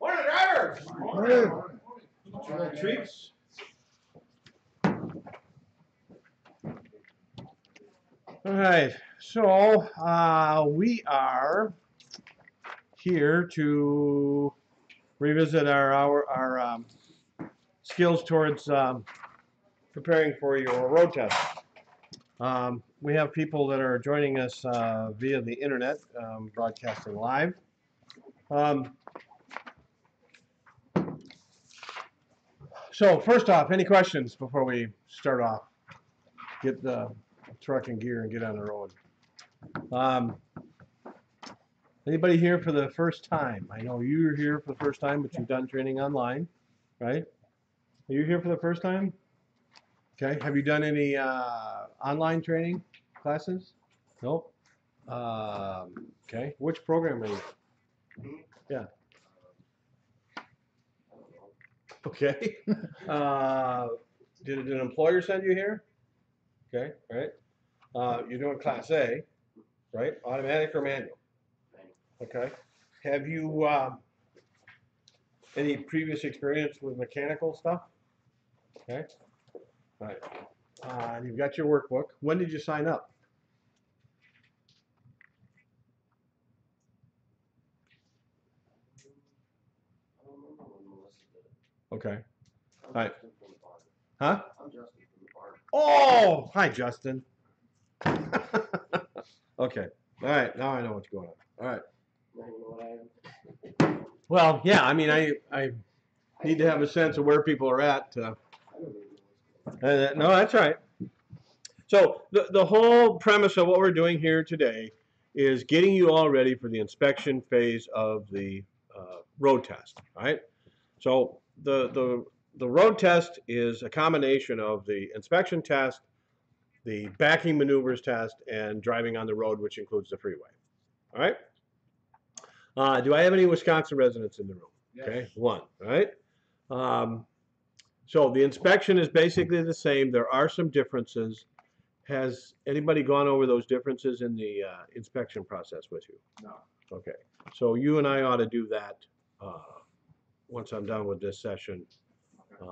Morning, driver. Morning. Treats. All right, so we are here to revisit our skills towards preparing for your road test. We have people that are joining us via the internet, broadcasting live. So first off, any questions before we start off? Get the truck and gear and get on the road. Anybody here for the first time? I know you're here for the first time, but you've done training online, right? Are you here for the first time? Okay. Have you done any online training classes? Nope. Okay. Which program are you? Yeah. Okay. Did an employer send you here? Okay. Right. You're doing Class A, right? Automatic or manual? Okay. Have you any previous experience with mechanical stuff? Okay. All right. You've got your workbook. When did you sign up? Okay. All right. Huh? I'm Justin from the park. Oh, hi, Justin. Okay. All right. Now I know what's going on. All right. Well, yeah. I mean, I need to have a sense of where people are at. No, that's right. So the whole premise of what we're doing here today is getting you all ready for the inspection phase of the road test. Right. So the road test is a combination of the inspection test, the backing maneuvers test, and driving on the road, which includes the freeway. All right. Do I have any Wisconsin residents in the room? Yes. Okay, one. All right. So the inspection is basically the same. There are some differences. Has anybody gone over those differences in the inspection process with you? No. Okay. So you and I ought to do that once I'm done with this session a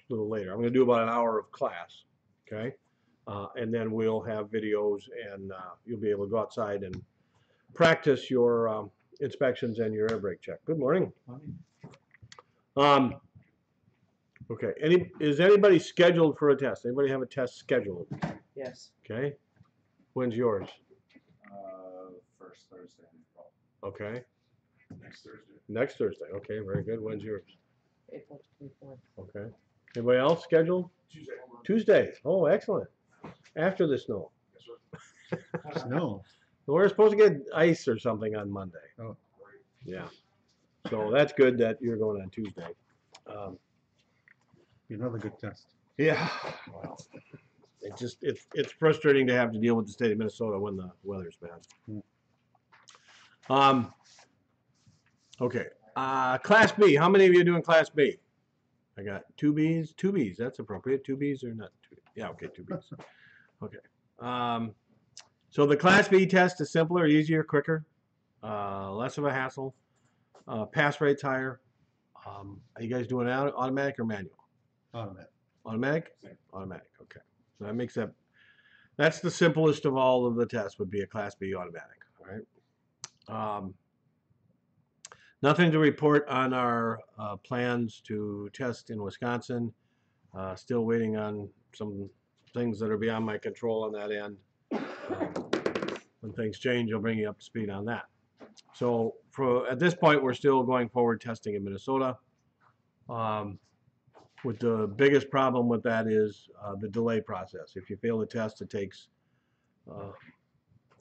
little later. I'm going to do about an hour of class, okay? And then we'll have videos and you'll be able to go outside and practice your inspections and your air brake check. Good morning. Okay, is anybody scheduled for a test? Anybody have a test scheduled? Yes. Okay. When's yours? First Thursday in April. Okay. Next Thursday. Next Thursday. Okay, very good. When's yours? April 24th. Okay. Anybody else scheduled? Tuesday. Tuesday. Oh, excellent. After the snow. Yes, sir. Snow. We're supposed to get ice or something on Monday. Oh. Yeah. So that's good that you're going on Tuesday. Another good test. Yeah. Well, it's frustrating to have to deal with the state of Minnesota when the weather's bad. Okay. Class B. How many of you are doing Class B? I got two Bs. Two Bs. That's appropriate. Two Bs or not? Two, yeah. Okay. Two Bs. Okay. So the Class B test is simpler, easier, quicker, less of a hassle. Pass rate's higher. Are you guys doing automatic or manual? Automatic. Automatic? Automatic. Okay. So that makes that's the simplest of all of the tests would be a Class B automatic. All right. Nothing to report on our plans to test in Wisconsin. Still waiting on some things that are beyond my control on that end. When things change, I'll bring you up to speed on that. So at this point, we're still going forward testing in Minnesota. With the biggest problem with that is the delay process. If you fail the test, it takes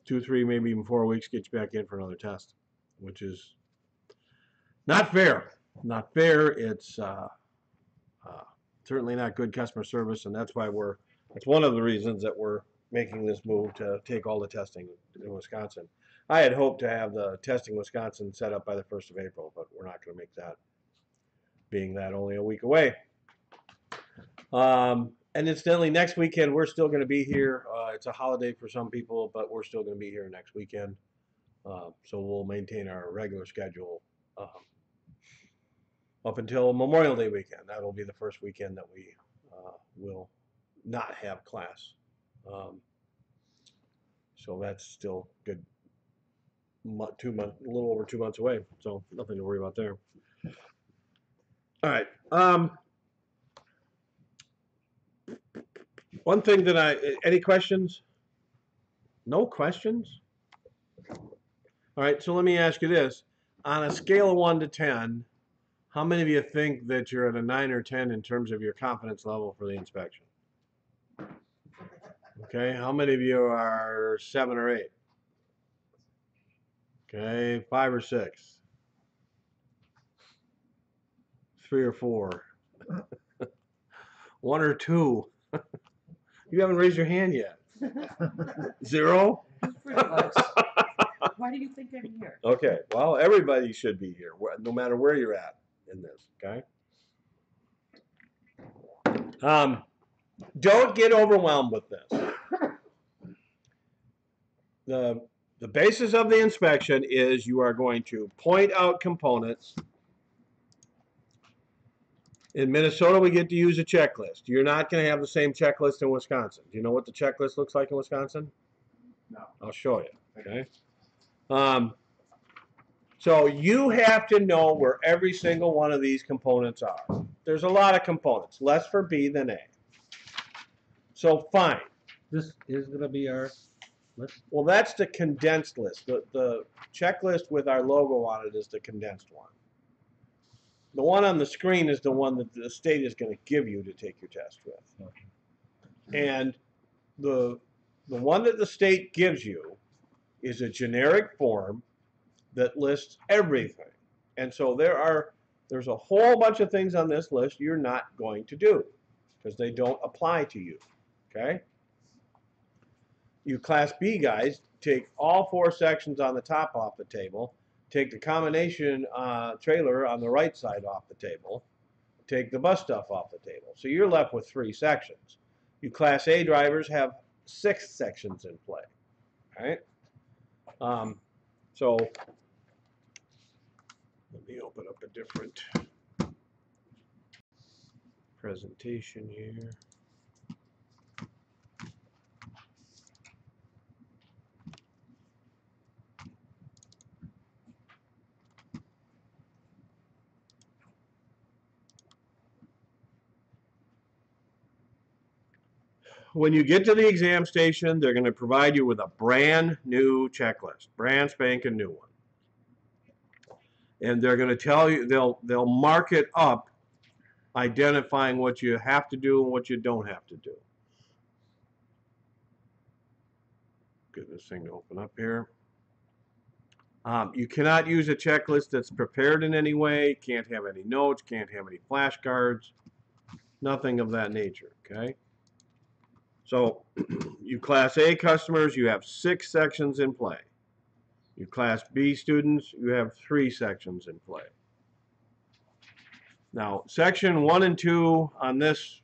2, 3, maybe even 4 weeks to get you back in for another test, which is not fair. Not fair. It's certainly not good customer service, and that's why that's one of the reasons that we're making this move to take all the testing in Wisconsin. I had hoped to have the testing in Wisconsin set up by the 1st of April, but we're not going to make that, being that only a week away. And incidentally, next weekend, we're still going to be here. It's a holiday for some people, but we're still going to be here next weekend. So we'll maintain our regular schedule up until Memorial Day weekend. That'll be the first weekend that we will not have class. So that's still good. 2 months, a little over 2 months away. So nothing to worry about there. All right. One thing that any questions? No questions? All right, so let me ask you this. On a scale of 1 to 10, how many of you think that you're at a 9 or 10 in terms of your confidence level for the inspection? Okay, how many of you are 7 or 8? Okay, 5 or 6? 3 or 4? 1 or 2? You haven't raised your hand yet. 0? Pretty close. Why do you think I'm here? Okay, well, everybody should be here, no matter where you're at in this, okay? Don't get overwhelmed with this. The basis of the inspection is you are going to point out components. In Minnesota, we get to use a checklist. You're not going to have the same checklist in Wisconsin. Do you know what the checklist looks like in Wisconsin? No. I'll show you, okay? So you have to know where every single one of these components are. There's a lot of components, less for B than A. So fine. This is going to be our list. Well, that's the condensed list. The checklist with our logo on it is the condensed one. The one on the screen is the one that the state is going to give you to take your test with. And the one that the state gives you is a generic form that lists everything. And so there's a whole bunch of things on this list you're not going to do because they don't apply to you, okay? You Class B guys take all 4 sections on the top off the table, take the combination trailer on the right side off the table, take the bus stuff off the table. So you're left with 3 sections. You Class A drivers have 6 sections in play, all right? So let me open up a different presentation here. When you get to the exam station, they're going to provide you with a brand new checklist, brand spanking new one. And they're going to tell you, they'll mark it up, identifying what you have to do and what you don't have to do. Get this thing to open up here. You cannot use a checklist that's prepared in any way, can't have any notes, can't have any flashcards, nothing of that nature, okay? So you Class A customers, you have 6 sections in play. You Class B students, you have 3 sections in play. Now, section 1 and 2 on this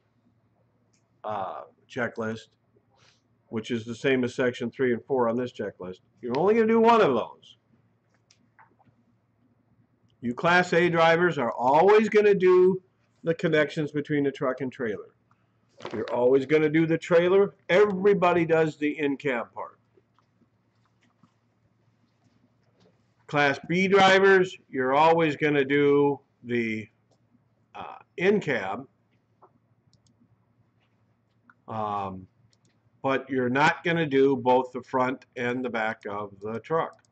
checklist, which is the same as section 3 and 4 on this checklist, you're only going to do one of those. You Class A drivers are always going to do the connections between the truck and trailer. You're always going to do the trailer. Everybody does the in-cab part. Class B drivers, you're always going to do the in-cab, but you're not going to do both the front and the back of the truck.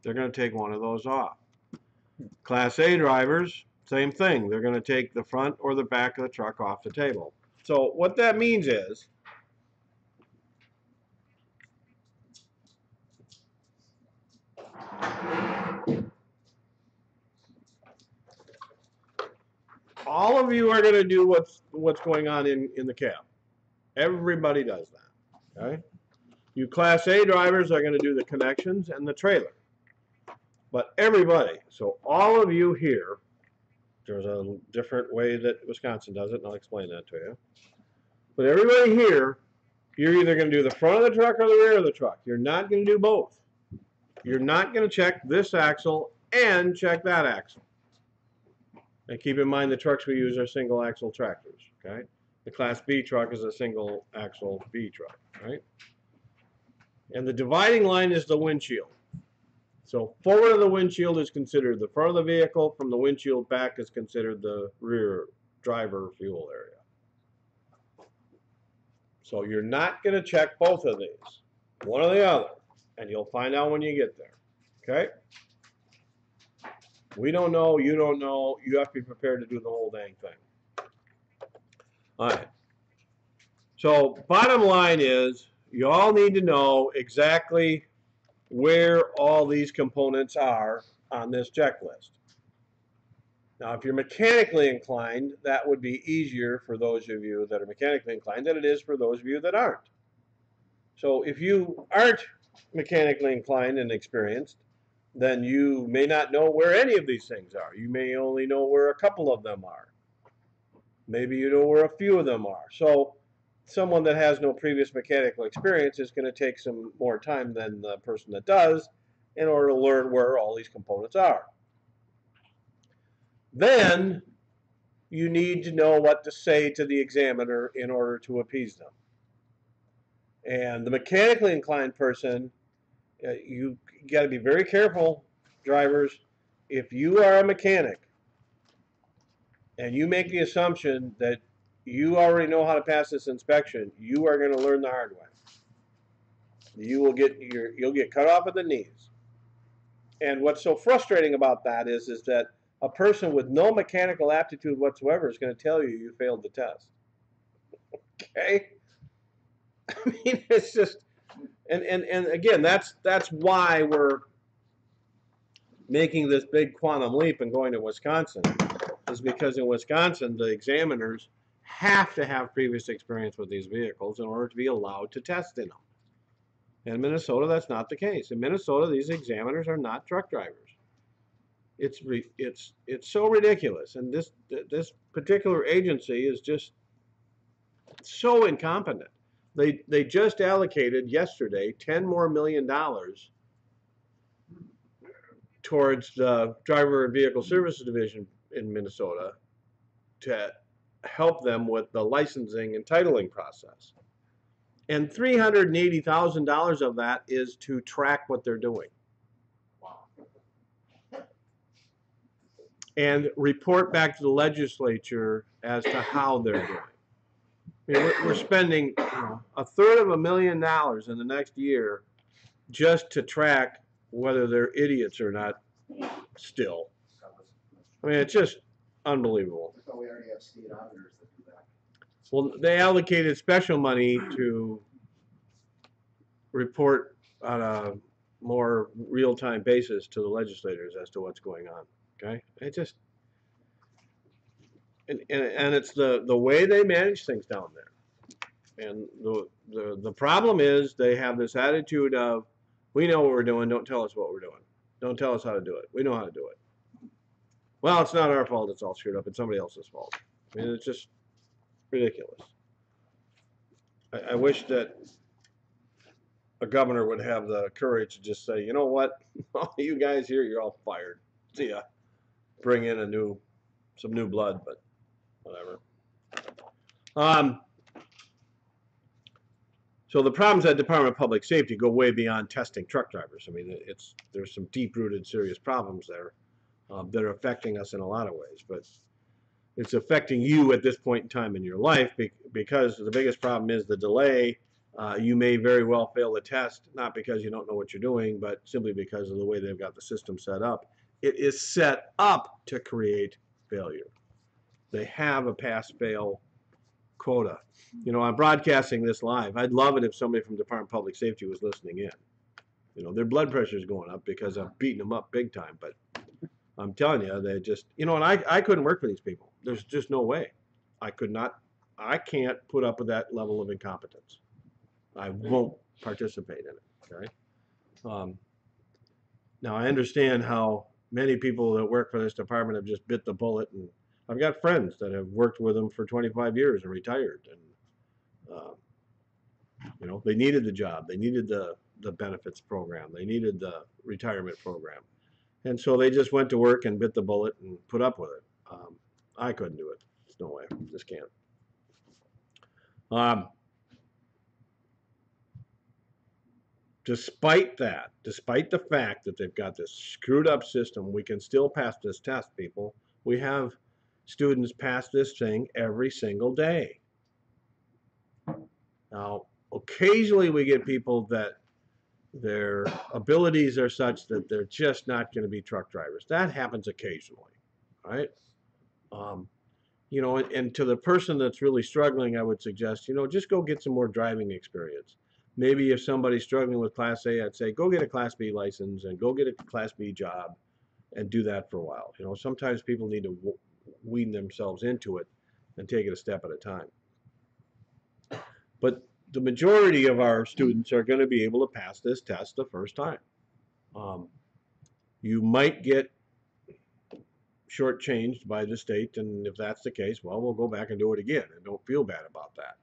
They're going to take one of those off. Class A drivers, same thing. They're going to take the front or the back of the truck off the table. So what that means is, all of you are going to do what's going on in the cab. Everybody does that. Okay? You Class A drivers are going to do the connections and the trailer. But everybody, so all of you here, there's a different way that Wisconsin does it, and I'll explain that to you. But everybody here, you're either going to do the front of the truck or the rear of the truck. You're not going to do both. You're not going to check this axle and check that axle. And keep in mind the trucks we use are single axle tractors, okay? The Class B truck is a single axle B truck, right? And the dividing line is the windshield. So forward of the windshield is considered the front of the vehicle. From the windshield back is considered the rear driver fuel area. So you're not going to check both of these, one or the other, and you'll find out when you get there, okay? We don't know, you don't know, you have to be prepared to do the whole dang thing. All right. So bottom line is, you all need to know exactly where all these components are on this checklist. Now, if you're mechanically inclined, that would be easier for those of you that are mechanically inclined than it is for those of you that aren't. So if you aren't mechanically inclined and experienced, then you may not know where any of these things are. You may only know where a couple of them are. Maybe you know where a few of them are. So someone that has no previous mechanical experience is going to take some more time than the person that does in order to learn where all these components are. Then you need to know what to say to the examiner in order to appease them. And the mechanically inclined person, you got to be very careful, drivers. If you are a mechanic and you make the assumption that you already know how to pass this inspection, you are going to learn the hard way. You'll get cut off at the knees. And what's so frustrating about that is that a person with no mechanical aptitude whatsoever is going to tell you you failed the test. Okay? I mean, it's just, and again, that's why we're making this big quantum leap and going to Wisconsin, is because in Wisconsin, the examiners have to have previous experience with these vehicles in order to be allowed to test in them. In Minnesota, that's not the case. In Minnesota, these examiners are not truck drivers. It's so ridiculous, and this particular agency is just so incompetent. They just allocated yesterday $10 million towards the Driver and Vehicle Services Division in Minnesota to help them with the licensing and titling process. And $380,000 of that is to track what they're doing. And report back to the legislature as to how they're doing. I mean, we're spending $250,000 in the next year just to track whether they're idiots or not still. I mean, it's just unbelievable. I thought we already have state auditors that do that. Well, they allocated special money to report on a more real-time basis to the legislators as to what's going on. Okay, it just and it's the way they manage things down there. And the problem is they have this attitude of, we know what we're doing, don't tell us what we're doing. Don't tell us how to do it. We know how to do it. Well, it's not our fault, it's all screwed up, it's somebody else's fault. I mean, it's just ridiculous. I wish that a governor would have the courage to just say, you know what, all you guys here, you're all fired. See ya. Bring in some new blood, but whatever. So the problems at Department of Public Safety go way beyond testing truck drivers. I mean, there's some deep-rooted serious problems there that are affecting us in a lot of ways, but it's affecting you at this point in time in your life because the biggest problem is the delay. You may very well fail the test, not because you don't know what you're doing, but simply because of the way they've got the system set up. It is set up to create failure. They have a pass-fail quota. You know, I'm broadcasting this live. I'd love it if somebody from Department of Public Safety was listening in. You know, their blood pressure is going up because I'm beating them up big time, but I'm telling you, they just, you know, and I couldn't work for these people. There's just no way. I can't put up with that level of incompetence. I won't participate in it, okay? Now, I understand how many people that work for this department have just bit the bullet, and I've got friends that have worked with them for 25 years and retired, and you know, they needed the job, they needed the benefits program, they needed the retirement program, and so they just went to work and bit the bullet and put up with it. I couldn't do it. There's no way. Just can't. Despite that, despite the fact that they've got this screwed up system, we can still pass this test, people. We have students pass this thing every single day. Now, occasionally we get people that their abilities are such that they're just not going to be truck drivers. That happens occasionally, right? You know, and to the person that's really struggling, I would suggest, you know, just go get some more driving experience. Maybe if somebody's struggling with Class A, I'd say go get a Class B license and go get a Class B job and do that for a while. You know, sometimes people need to wean themselves into it and take it a step at a time. But the majority of our students are going to be able to pass this test the first time. You might get shortchanged by the state, and if that's the case, well, we'll go back and do it again, and don't feel bad about that.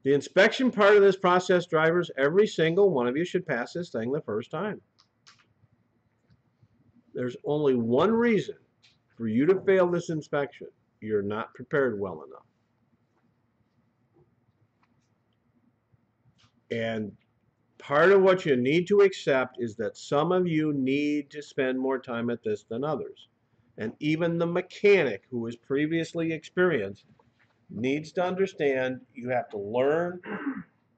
The inspection part of this process, drivers, every single one of you should pass this thing the first time. There's only one reason for you to fail this inspection. You're not prepared well enough. And part of what you need to accept is that some of you need to spend more time at this than others. And even the mechanic who is previously experienced needs to understand you have to learn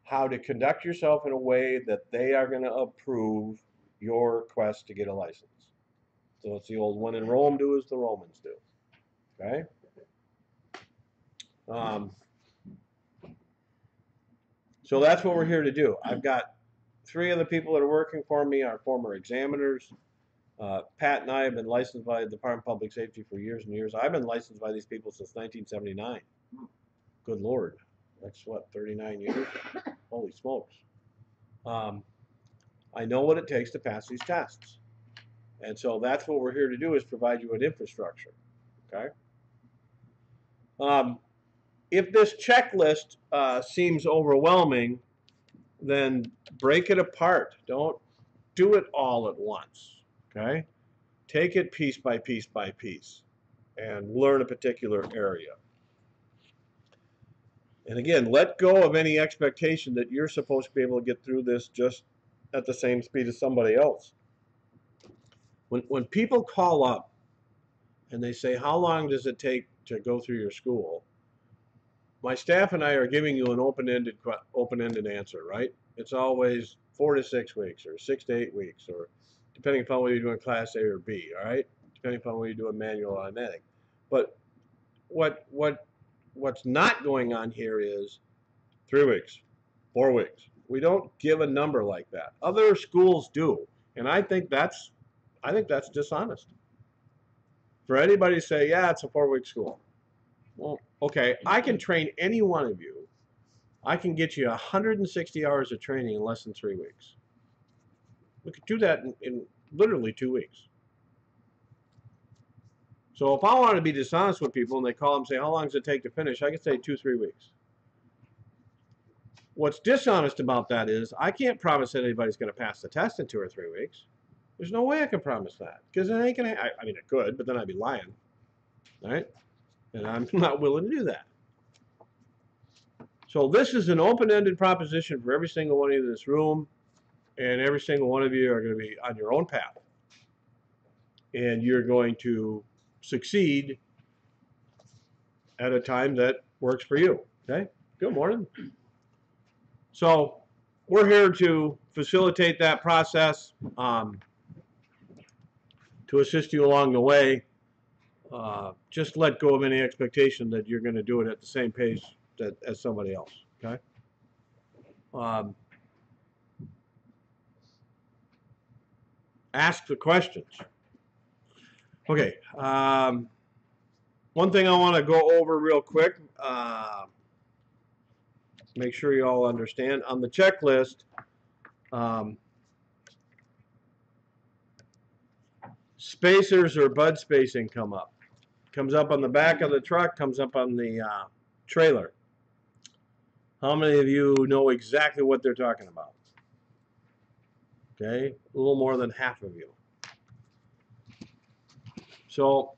how to conduct yourself in a way that they are going to approve your quest to get a license. So it's the old "when in Rome, do as the Romans do." Okay? So that's what we're here to do. I've got 3 of the people that are working for me are former examiners. Pat and I have been licensed by the Department of Public Safety for years and years. I've been licensed by these people since 1979. Good Lord. That's what, 39 years? Holy smokes. I know what it takes to pass these tests. And so that's what we're here to do, is provide you with infrastructure. Okay? If this checklist seems overwhelming, then break it apart. Don't do it all at once. Okay? Take it piece by piece by piece and learn a particular area. And again, let go of any expectation that you're supposed to be able to get through this just at the same speed as somebody else. When people call up and they say, how long does it take to go through your school? My staff and I are giving you an open-ended answer, right? It's always 4 to 6 weeks or 6 to 8 weeks, or depending upon whether you're doing Class A or B, all right? Depending upon whether you're doing manual or automatic. But what's not going on here is 3 weeks, 4 weeks. We don't give a number like that. Other schools do, and I think that's dishonest. For anybody to say, yeah, it's a 4-week school. Well, okay, I can train any one of you I can get you 160 hours of training in less than 3 weeks. We could do that in literally 2 weeks. So if I want to be dishonest with people and they call and say, how long does it take to finish? I can say 2-3 weeks. What's dishonest about that is I can't promise that anybody's going to pass the test in 2 or 3 weeks. There's no way I can promise that because it ain't going to, I mean, I could, but then I'd be lying, right? And I'm not willing to do that. So this is an open-ended proposition for every single one of you in this room, and every single one of you are going to be on your own path. And you're going to succeed at a time that works for you, okay? Good morning. So we're here to facilitate that process, to assist you along the way. Just let go of any expectation that you're going to do it at the same pace as somebody else, okay? Ask the questions. Okay, one thing I want to go over real quick, make sure you all understand. On the checklist, spacers or bud spacing come up. Comes up on the back of the truck, comes up on the trailer. How many of you know exactly what they're talking about? Okay, a little more than half of you. So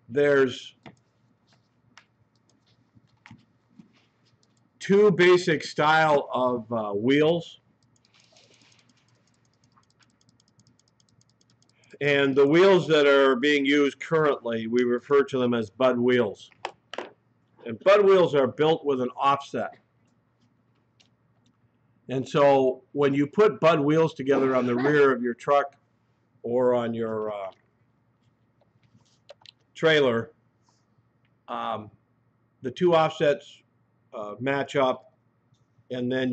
there's two basic style of wheels. And the wheels that are being used currently, we refer to them as bud wheels. And bud wheels are built with an offset. And so when you put bud wheels together on the rear of your truck or on your trailer, the two offsets match up, and then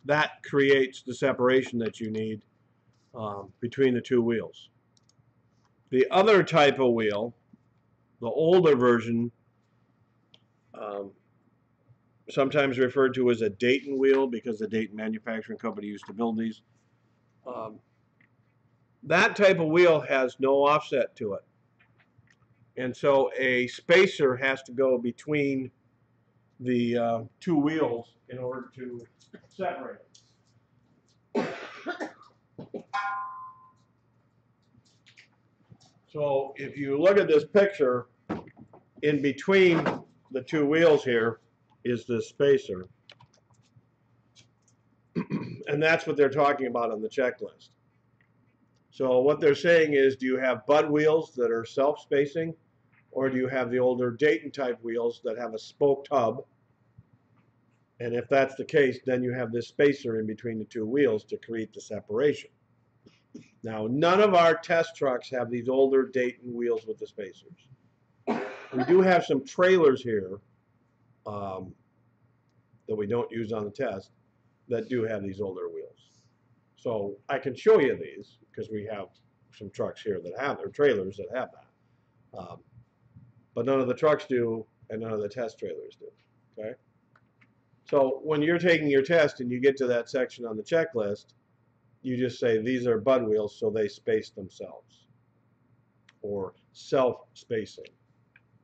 that creates the separation that you need between the two wheels. The other type of wheel, the older version, sometimes referred to as a Dayton wheel because the Dayton Manufacturing Company used to build these. That type of wheel has no offset to it. And so a spacer has to go between the two wheels in order to separate them. So if you look at this picture, in between the two wheels here is the spacer. And that's what they're talking about on the checklist. So what they're saying is, do you have bud wheels that are self-spacing, or do you have the older Dayton type wheels that have a spoked hub? And if that's the case, then you have this spacer in between the two wheels to create the separation. Now, none of our test trucks have these older Dayton wheels with the spacers. We do have some trailers here that we don't use on the test that do have these older wheels. So I can show you these because we have some trucks here that have, or trailers that have that. But none of the trucks do, and none of the test trailers do, okay? So when you're taking your test and you get to that section on the checklist, you just say these are bud wheels so they space themselves, or self-spacing,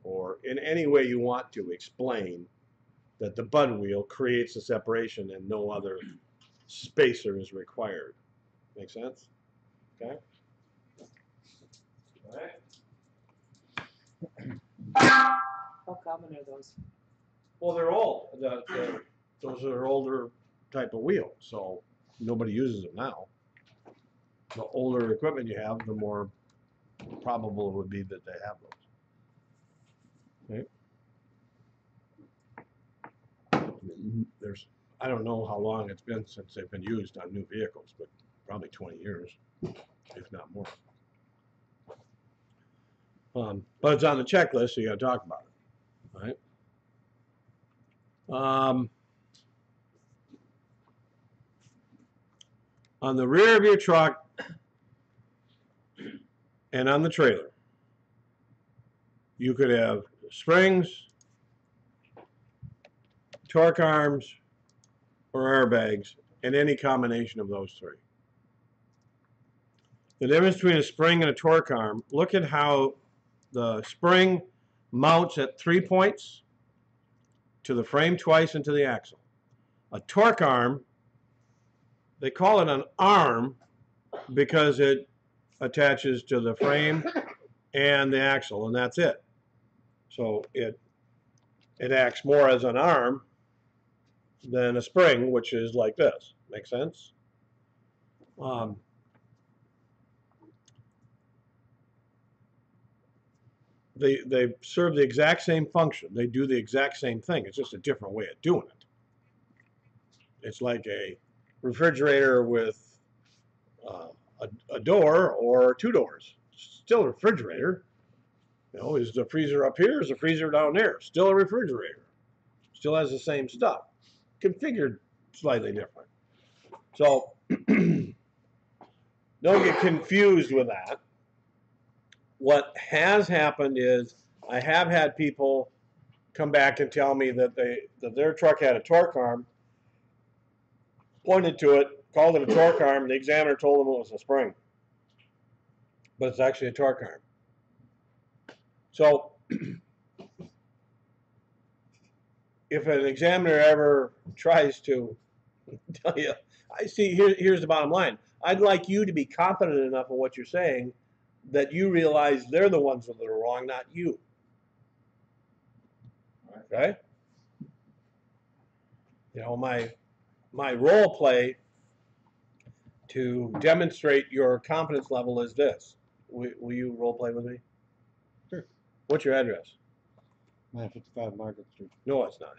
or in any way you want to explain that the bud wheel creates a separation and no other spacer is required. Make sense? Okay? All right. How common are those? Well, they're old. Those are older type of wheels, so nobody uses them now. The older equipment you have, the more probable it would be that they have those. Okay. I don't know how long it's been since they've been used on new vehicles, but probably 20 years, if not more. But it's on the checklist, so you got to talk about it. All right. On the rear of your truck and on the trailer, you could have springs, torque arms, or airbags, and any combination of those three. The difference between a spring and a torque arm, look at how the spring mounts at 3 points to the frame twice and to the axle. A torque arm, they call it an arm because it attaches to the frame and the axle, and that's it. So it acts more as an arm than a spring, which is like this. Make sense? They serve the exact same function. They do the exact same thing. It's just a different way of doing it. It's like a refrigerator with a door or 2 doors. Still a refrigerator. You know, is the freezer up here? Is the freezer down there? Still a refrigerator. Still has the same stuff. Configured slightly different. So don't get confused with that. What has happened is I have had people come back and tell me that their truck had a torque arm, pointed to it, called it a torque arm, and the examiner told them it was a spring. But it's actually a torque arm. So if an examiner ever tries to tell you, here's the bottom line. I'd like you to be confident enough in what you're saying that you realize they're the ones that are wrong, not you. Okay? You know, my role play to demonstrate your confidence level is this. Will you role play with me? Sure. What's your address? 955 Market Street. No, it's not.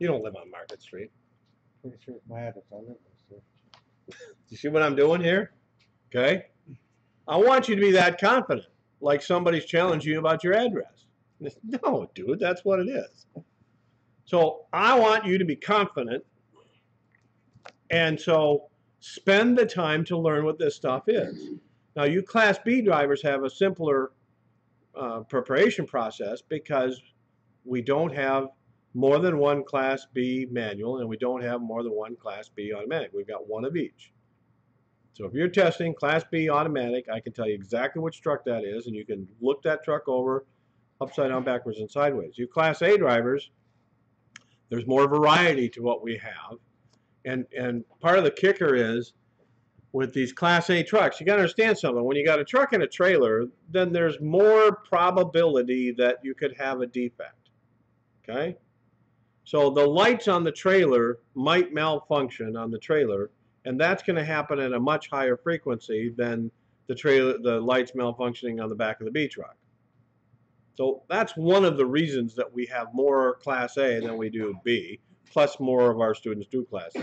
You don't live on Market Street. Pretty sure it's my address. I live there, sir. You see what I'm doing here? Okay? I want you to be that confident, like somebody's challenging you about your address. No, dude, that's what it is. So I want you to be confident, and so spend the time to learn what this stuff is. Now, you Class B drivers have a simpler preparation process because we don't have more than one Class B manual, and we don't have more than one Class B automatic. We've got one of each. So if you're testing Class B automatic, I can tell you exactly which truck that is, and you can look that truck over upside down, backwards, and sideways. You Class A drivers, there's more variety to what we have. And part of the kicker is, with these Class A trucks, you got to understand something. When you got a truck and a trailer, then there's more probability that you could have a defect. Okay? So the lights on the trailer might malfunction on the trailer, and that's going to happen at a much higher frequency than the lights malfunctioning on the back of the B truck. So that's one of the reasons that we have more Class A than we do B, plus more of our students do Class A.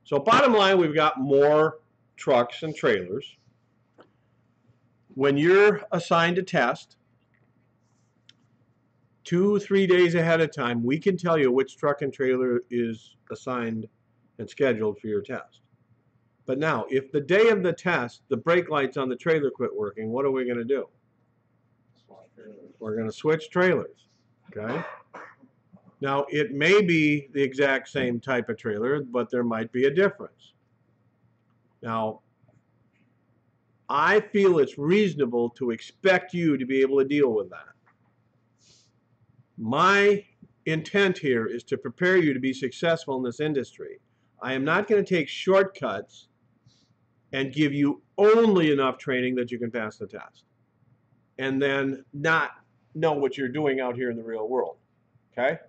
So bottom line, we've got more trucks and trailers. When you're assigned a test, 2-3 days ahead of time, we can tell you which truck and trailer is assigned and scheduled for your test. But now, if the day of the test, the brake lights on the trailer quit working, what are we going to do? We're going to switch trailers, okay? Now, it may be the exact same type of trailer, but there might be a difference. Now, I feel it's reasonable to expect you to be able to deal with that. My intent here is to prepare you to be successful in this industry. I am not going to take shortcuts and give you only enough training that you can pass the test, and then not know what you're doing out here in the real world. Okay?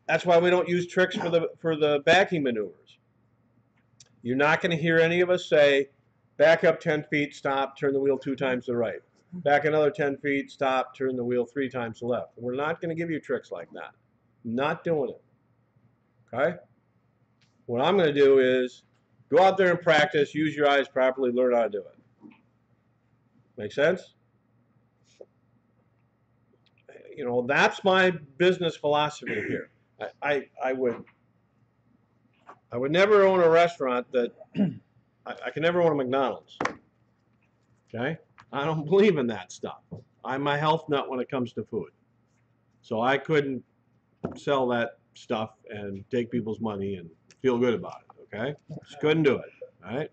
That's why we don't use tricks for the backing maneuvers. You're not going to hear any of us say, back up 10 feet, stop, turn the wheel 2 times to the right. Back another 10 feet, stop, turn the wheel 3 times to the left. We're not going to give you tricks like that. Not doing it. Okay? What I'm going to do is go out there and practice, use your eyes properly, learn how to do it. Make sense? You know, that's my business philosophy here. I would never own a restaurant that I can never own a McDonald's. Okay? I don't believe in that stuff. I'm a health nut when it comes to food. So I couldn't sell that stuff and take people's money and feel good about it, okay? Just couldn't do it, all right?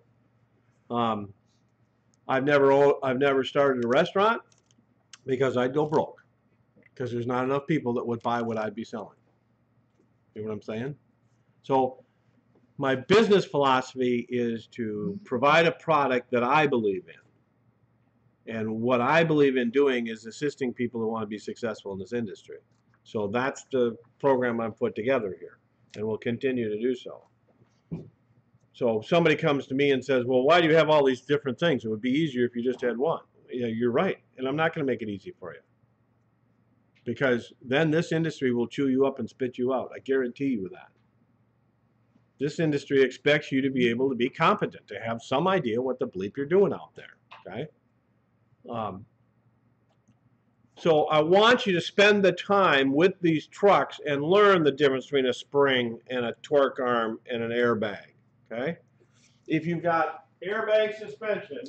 I've never started a restaurant because I'd go broke, because there's not enough people that would buy what I'd be selling. You know what I'm saying? So my business philosophy is to provide a product that I believe in. And what I believe in doing is assisting people who want to be successful in this industry. So that's the program I've put together here, and will continue to do so. So if somebody comes to me and says, well, why do you have all these different things? It would be easier if you just had one. Yeah, you're right. And I'm not going to make it easy for you. Because then this industry will chew you up and spit you out. I guarantee you that. This industry expects you to be able to be competent, to have some idea what the bleep you're doing out there, okay? So I want you to spend the time with these trucks and learn the difference between a spring and a torque arm and an airbag, okay? If you've got airbag suspension,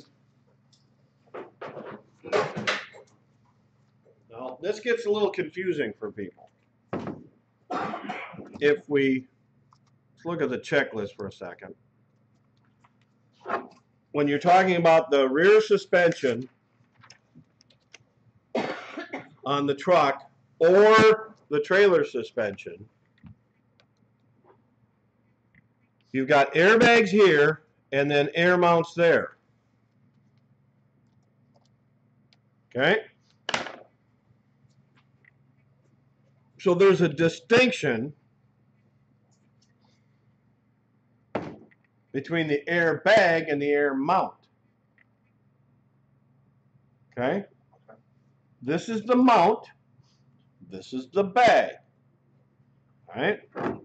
now this gets a little confusing for people. If we look at the checklist for a second. When you're talking about the rear suspension on the truck or the trailer suspension, you've got airbags here and then air mounts there. Okay? So there's a distinction between the air bag and the air mount. Okay? This is the mount. This is the bag. All right? And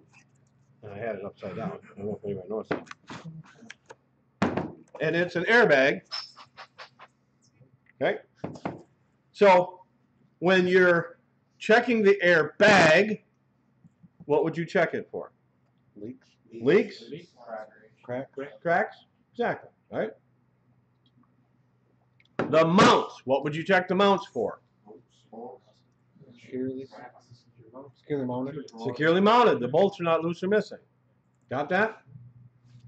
I had it upside down. I don't know if anybody noticed that. And it's an airbag. Okay? So when you're checking the air bag, what would you check it for? Leaks, Leaks? cracks. Exactly, right? The mounts, what would you check the mounts for? Securely mounted. Securely mounted. The bolts are not loose or missing. Got that?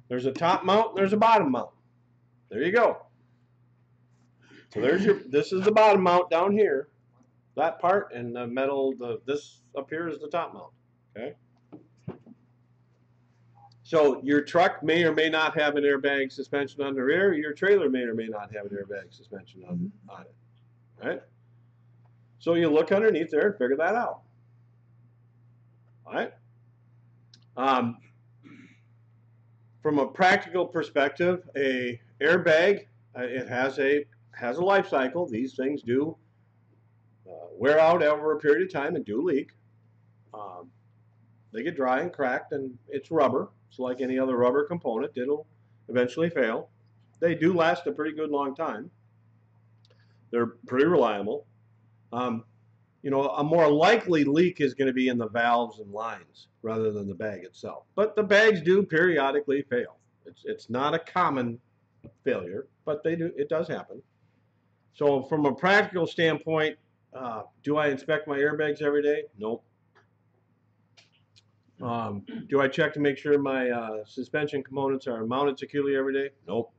There's a top mount and there's a bottom mount. There you go. So there's your, this is the bottom mount down here. That part, and the metal, this up here is the top mount. Okay? So your truck may or may not have an airbag suspension on the rear. Your trailer may or may not have an airbag suspension on it. Right? So you look underneath there and figure that out. All right? From a practical perspective, a airbag, it has a life cycle. These things do wear out over a period of time and do leak. They get dry and cracked, and it's rubber. It's like any other rubber component. It'll eventually fail. They do last a pretty good long time. They're pretty reliable. You know, a more likely leak is going to be in the valves and lines rather than the bag itself. But the bags do periodically fail. It's not a common failure, but they do. It does happen. So from a practical standpoint, do I inspect my airbags every day? Nope. Do I check to make sure my suspension components are mounted securely every day? Nope.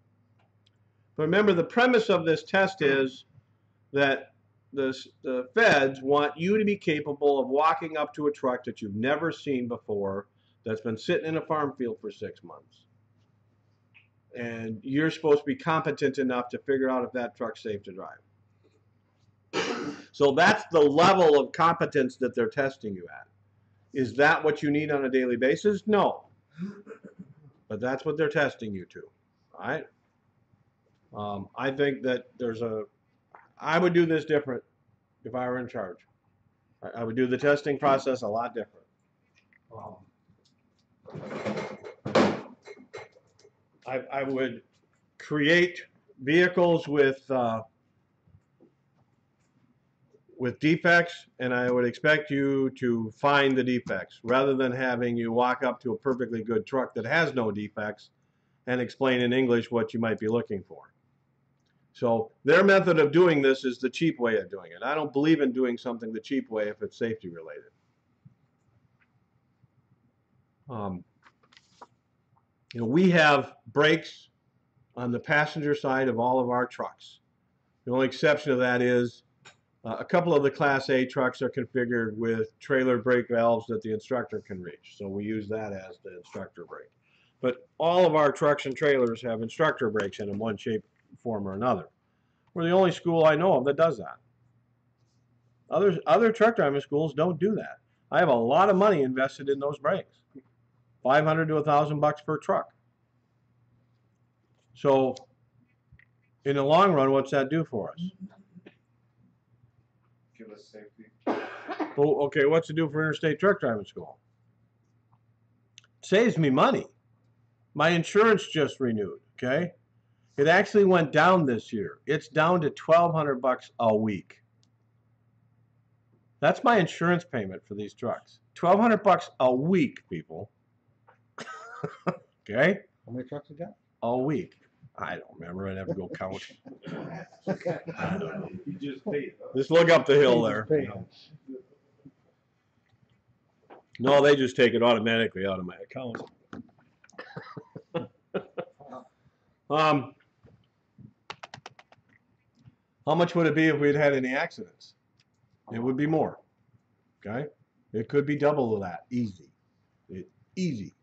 But remember, the premise of this test is that the feds want you to be capable of walking up to a truck that you've never seen before, that's been sitting in a farm field for 6 months. And you're supposed to be competent enough to figure out if that truck's safe to drive. So that's the level of competence that they're testing you at. Is that what you need on a daily basis? No. But that's what they're testing you to. All right? I think that I would do this different if I were in charge. I would do the testing process a lot different. I would create vehicles with defects, and I would expect you to find the defects rather than having you walk up to a perfectly good truck that has no defects and explain in English what you might be looking for. So their method of doing this is the cheap way of doing it. I don't believe in doing something the cheap way if it's safety related. You know, we have brakes on the passenger side of all of our trucks. The only exception to that is a couple of the Class A trucks are configured with trailer brake valves that the instructor can reach. So we use that as the instructor brake. But all of our trucks and trailers have instructor brakes in them, one shape, form, or another. We're the only school I know of that does that. Other truck driving schools don't do that. I have a lot of money invested in those brakes. $500 to $1,000 per truck. So in the long run, what's that do for us? Give us safety. Well, okay, what's it do for Interstate Truck Driving School? It saves me money. My insurance just renewed, okay? It actually went down this year. It's down to $1,200 a week. That's my insurance payment for these trucks. $1,200 a week, people. Okay? How many trucks you got? A week. I don't remember. I'd have to go count. You just paid. Just look up the hill there. No, they just take it automatically out of my account. How much would it be if we'd had any accidents? It would be more. Okay? It could be double of that. Easy. Easy.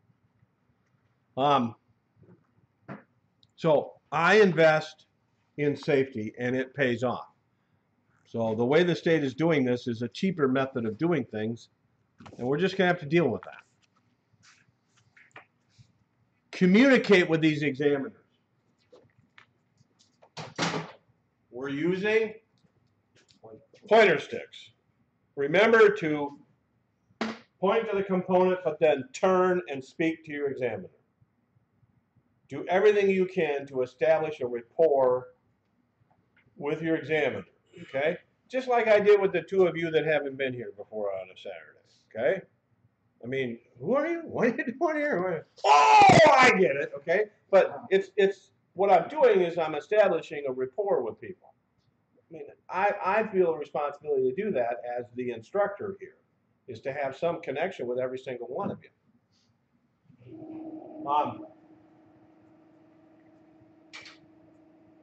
So I invest in safety and it pays off. So the way the state is doing this is a cheaper method of doing things, and we're just going to have to deal with that. Communicate with these examiners. We're using pointer sticks. Remember to point to the component, but then turn and speak to your examiner. Do everything you can to establish a rapport with your examiner, okay? Just like I did with the two of you that haven't been here before on a Saturday, okay? I mean, who are you? What are you doing here? Oh, I get it, okay? But it's what I'm doing is I'm establishing a rapport with people. I mean, I feel a responsibility to do that as the instructor here, is to have some connection with every single one of you.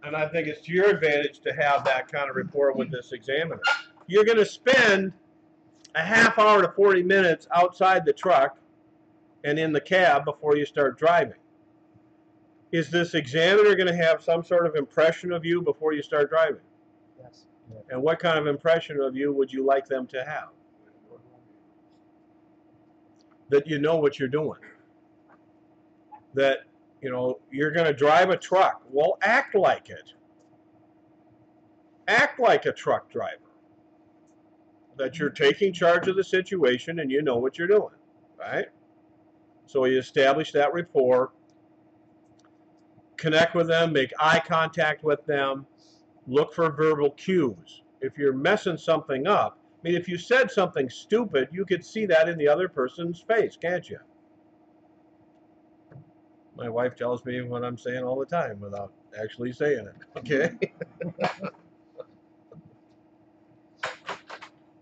And I think it's to your advantage to have that kind of rapport with this examiner. You're going to spend a half hour to 40 minutes outside the truck and in the cab before you start driving. Is this examiner going to have some sort of impression of you before you start driving? Yes. And what kind of impression of you would you like them to have? That you know what you're doing. That, you know, you're going to drive a truck. Well, act like it. Act like a truck driver. That you're taking charge of the situation and you know what you're doing, right? So you establish that rapport, connect with them, make eye contact with them, look for verbal cues. If you're messing something up, I mean, if you said something stupid, you could see that in the other person's face, can't you? My wife tells me what I'm saying all the time without actually saying it, okay?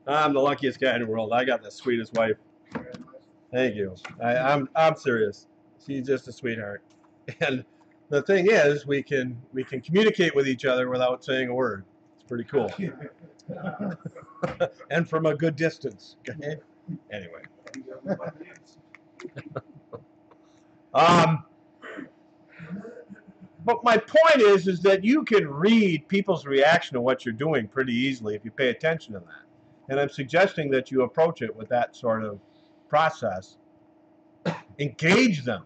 I'm the luckiest guy in the world. I got the sweetest wife. Thank you. I'm serious. She's just a sweetheart. And the thing is, we can communicate with each other without saying a word. It's pretty cool. And from a good distance. Okay? Anyway. But my point is that you can read people's reaction to what you're doing pretty easily if you pay attention to that. And I'm suggesting that you approach it with that sort of process. Engage them.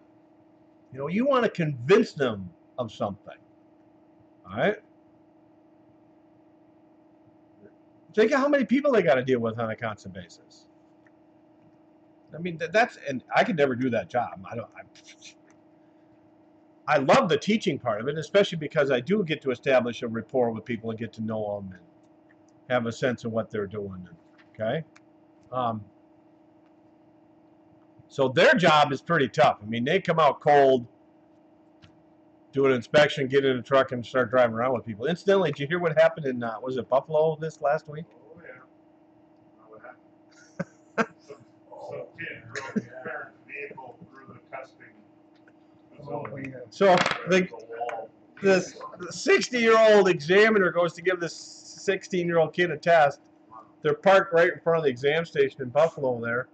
You know, you want to convince them of something. All right? Think of how many people they got to deal with on a constant basis. I mean, that's, and I could never do that job. I love the teaching part of it, especially because I do get to establish a rapport with people and get to know them and have a sense of what they're doing. Okay? So their job is pretty tough. I mean, they come out cold, do an inspection, get in a truck, and start driving around with people. Incidentally, did you hear what happened in, was it Buffalo this last week? Oh, yeah. What happened? Some kid drove his parents' vehicle So this 60-year-old examiner goes to give this 16-year-old kid a test. They're parked right in front of the exam station in Buffalo there.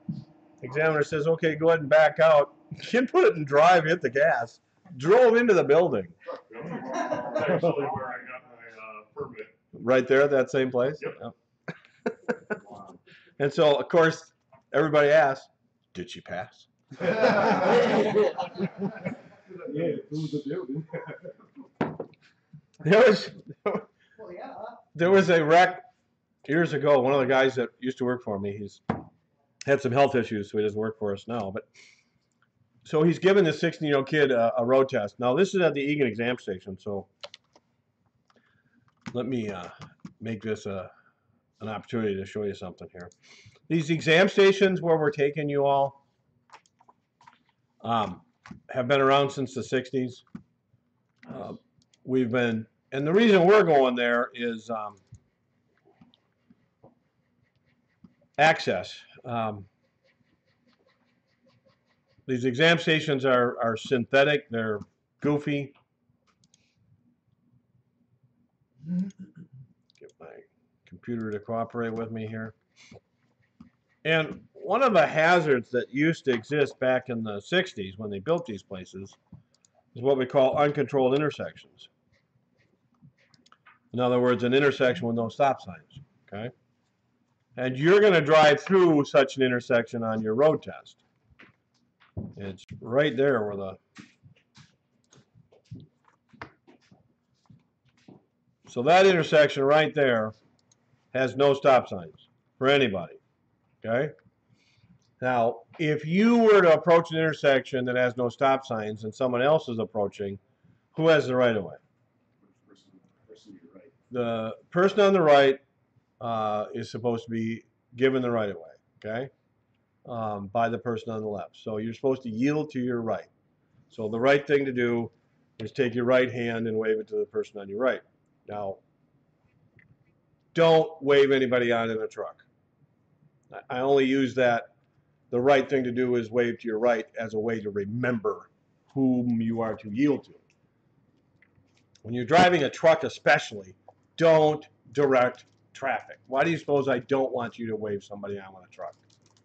Examiner says, okay, go ahead and back out. Kid put it in drive, hit the gas, drove into the building. That's actually where I got my permit. Right there at that same place? Yep. And so, of course, everybody asks, did she pass? There was a wreck years ago. One of the guys that used to work for me, he's had some health issues, so he doesn't work for us now. But so he's giving this 16-year-old kid a road test. Now this is at the Egan exam station, so let me make this an opportunity to show you something here. These exam stations where we're taking you all have been around since the 60s. We've been, and the reason we're going there is access. These exam stations are synthetic, they're goofy. Get my computer to cooperate with me here. And one of the hazards that used to exist back in the 60s when they built these places is what we call uncontrolled intersections. In other words, an intersection with no stop signs, okay? And you're going to drive through such an intersection on your road test. It's right there where the... So that intersection right there has no stop signs for anybody, okay? Now, if you were to approach an intersection that has no stop signs and someone else is approaching, who has the right of way? The person on the right is supposed to be given the right of way, okay, by the person on the left. So you're supposed to yield to your right. So the right thing to do is take your right hand and wave it to the person on your right. Now, don't wave anybody on in a truck. I only use that. The right thing to do is wave to your right as a way to remember whom you are to yield to. When you're driving a truck especially, don't direct traffic. Why do you suppose I don't want you to wave somebody on with a truck?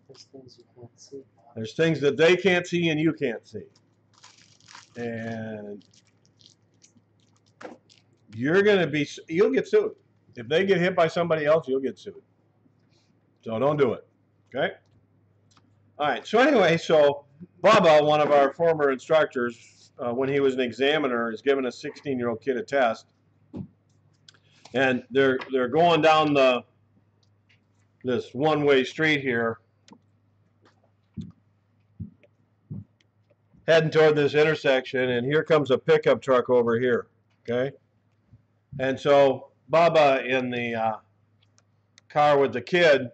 There's things you can't see. There's things that they can't see and you can't see. And you'll get sued. If they get hit by somebody else, you'll get sued. So don't do it, okay? All right, so anyway, so Bubba, one of our former instructors, when he was an examiner, is giving a 16-year-old kid a test. And they're going down this one-way street here, heading toward this intersection, and here comes a pickup truck over here, okay? And so Bubba in the car with the kid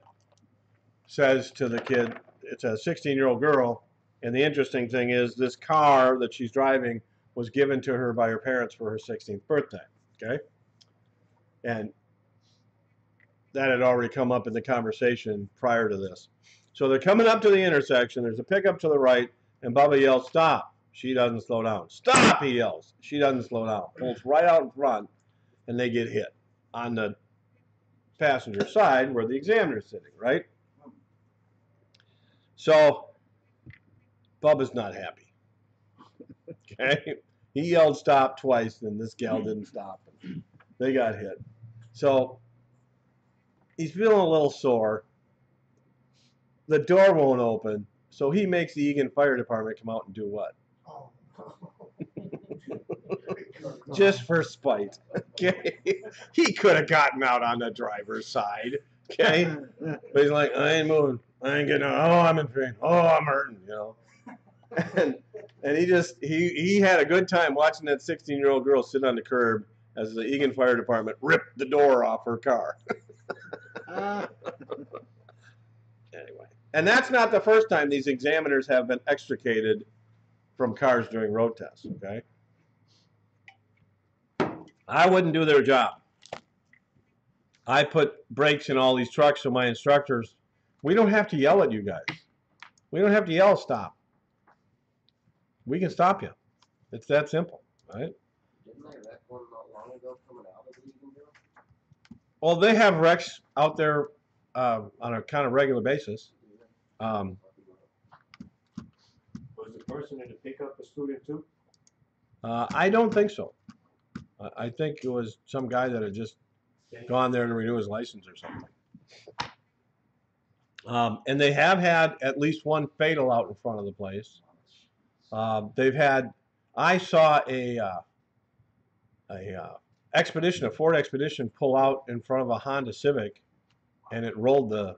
says to the kid, it's a 16-year-old girl, and the interesting thing is this car that she's driving was given to her by her parents for her 16th birthday, okay? And that had already come up in the conversation prior to this. So they're coming up to the intersection. There's a pickup to the right, and Bubba yells, stop. She doesn't slow down. Stop, he yells. She doesn't slow down. Pulls right out in front, and they get hit on the passenger side where the examiner's sitting, right? So Bubba's not happy. Okay? He yelled stop twice, and this gal didn't stop. They got hit. So he's feeling a little sore. The door won't open, so he makes the Egan Fire Department come out and do what? Just for spite. Okay? He could have gotten out on the driver's side. Okay? But he's like, I ain't moving. I ain't getting out. Oh, I'm in pain. Oh, I'm hurting, you know. And he had a good time watching that 16-year-old girl sit on the curb as the Egan Fire Department ripped the door off her car. Anyway. And that's not the first time these examiners have been extricated from cars during road tests, okay? I wouldn't do their job. I put brakes in all these trucks so my instructors, we don't have to yell at you guys. We don't have to yell stop. We can stop you. It's that simple, right? Didn't they wreck one not long ago coming out of Eganville? Well, they have wrecks out there on a kind of regular basis. Was the person in the pickup a student too? I don't think so. I think it was some guy that had just gone there to renew his license or something. And they have had at least one fatal out in front of the place. They've had. I saw a Ford Expedition pull out in front of a Honda Civic, and it rolled the